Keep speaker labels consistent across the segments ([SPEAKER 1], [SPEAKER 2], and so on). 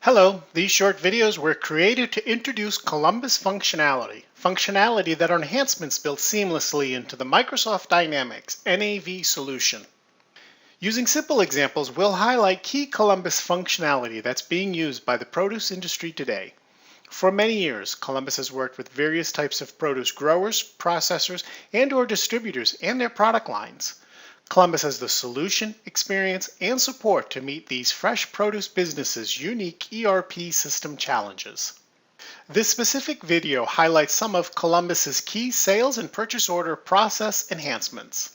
[SPEAKER 1] Hello, these short videos were created to introduce Columbus functionality that are enhancements built seamlessly into the Microsoft Dynamics NAV solution. Using simple examples, we'll highlight key Columbus functionality that's being used by the produce industry today. For many years, Columbus has worked with various types of produce growers, processors, and/or distributors and their product lines. Columbus has the solution, experience, and support to meet these fresh produce businesses' unique ERP system challenges. This specific video highlights some of Columbus's key sales and purchase order process enhancements.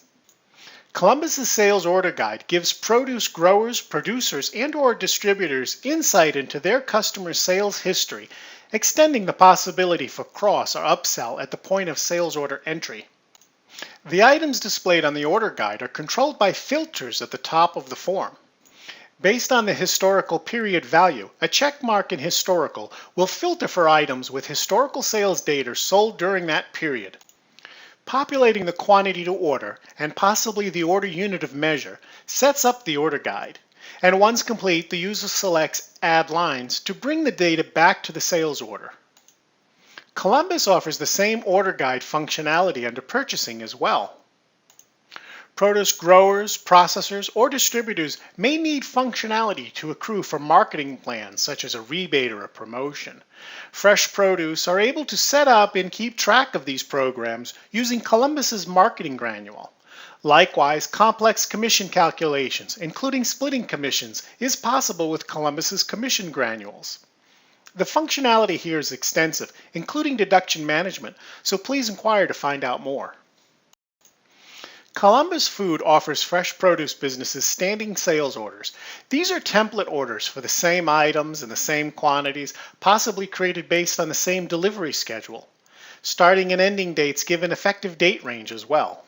[SPEAKER 1] Columbus's sales order guide gives produce growers, producers, and/or distributors insight into their customers' sales history, extending the possibility for cross or upsell at the point of sales order entry. The items displayed on the order guide are controlled by filters at the top of the form. Based on the historical period value, a check mark in historical will filter for items with historical sales data sold during that period. Populating the quantity to order, and possibly the order unit of measure, sets up the order guide. And once complete, the user selects Add Lines to bring the data back to the sales order. Columbus offers the same order guide functionality under purchasing as well. Produce growers, processors, or distributors may need functionality to accrue for marketing plans such as a rebate or a promotion. Fresh produce are able to set up and keep track of these programs using Columbus's marketing granule. Likewise, complex commission calculations, including splitting commissions, is possible with Columbus's commission granules. The functionality here is extensive, including deduction management, so please inquire to find out more. ColumbusFood offers fresh produce businesses standing sales orders. These are template orders for the same items and the same quantities, possibly created based on the same delivery schedule. Starting and ending dates give an effective date range as well.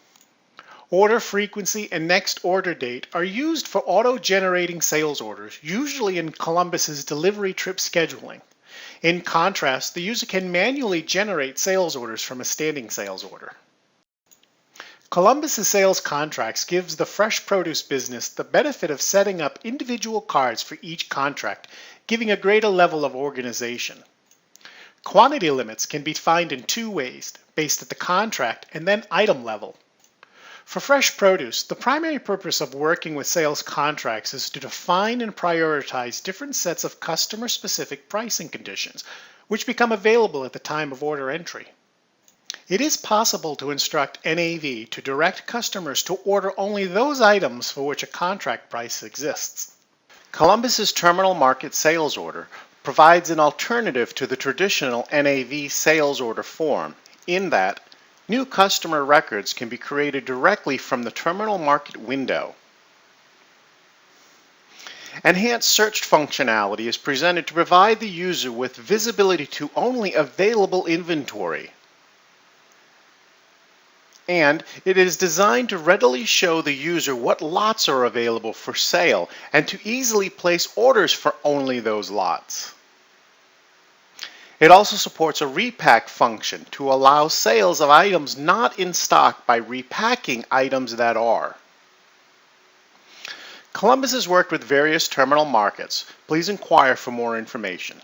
[SPEAKER 1] Order frequency and next order date are used for auto-generating sales orders, usually in Columbus's delivery trip scheduling. In contrast, the user can manually generate sales orders from a standing sales order. Columbus's sales contracts gives the fresh produce business the benefit of setting up individual cards for each contract, giving a greater level of organization. Quantity limits can be defined in two ways, based at the contract and then item level. For fresh produce, the primary purpose of working with sales contracts is to define and prioritize different sets of customer-specific pricing conditions, which become available at the time of order entry. It is possible to instruct NAV to direct customers to order only those items for which a contract price exists. Columbus's terminal market sales order provides an alternative to the traditional NAV sales order form in that new customer records can be created directly from the terminal market window. Enhanced search functionality is presented to provide the user with visibility to only available inventory. And it is designed to readily show the user what lots are available for sale and to easily place orders for only those lots. It also supports a repack function to allow sales of items not in stock by repacking items that are. Columbus has worked with various terminal markets. Please inquire for more information.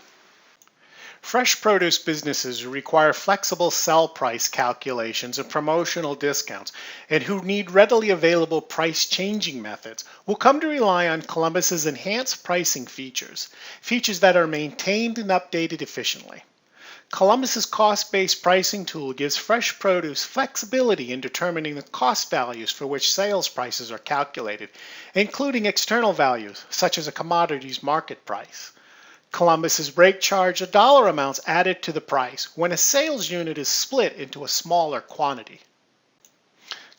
[SPEAKER 1] Fresh produce businesses require flexible sell price calculations and promotional discounts, and who need readily available price changing methods will come to rely on Columbus's enhanced pricing features that are maintained and updated efficiently. Columbus's cost-based pricing tool gives fresh produce flexibility in determining the cost values for which sales prices are calculated, including external values such as a commodity's market price. Columbus's rate charge are dollar amounts added to the price when a sales unit is split into a smaller quantity.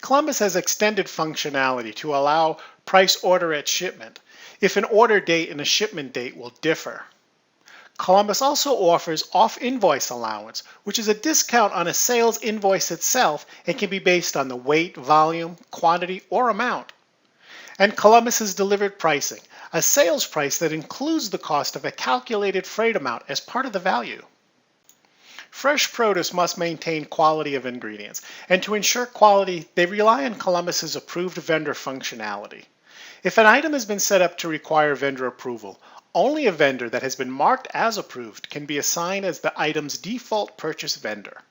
[SPEAKER 1] Columbus has extended functionality to allow price order at shipment if an order date and a shipment date will differ. Columbus also offers off-invoice allowance, which is a discount on a sales invoice itself and can be based on the weight, volume, quantity, or amount. And Columbus has delivered pricing, a sales price that includes the cost of a calculated freight amount as part of the value. Fresh produce must maintain quality of ingredients, and to ensure quality, they rely on Columbus's approved vendor functionality. If an item has been set up to require vendor approval, only a vendor that has been marked as approved can be assigned as the item's default purchase vendor.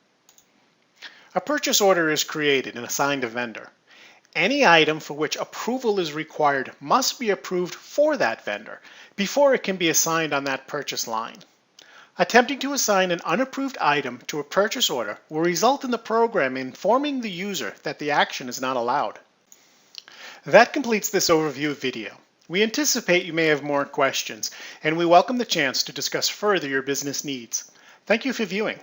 [SPEAKER 1] A purchase order is created and assigned a vendor. Any item for which approval is required must be approved for that vendor before it can be assigned on that purchase line. Attempting to assign an unapproved item to a purchase order will result in the program informing the user that the action is not allowed. That completes this overview video. We anticipate you may have more questions, and we welcome the chance to discuss further your business needs. Thank you for viewing.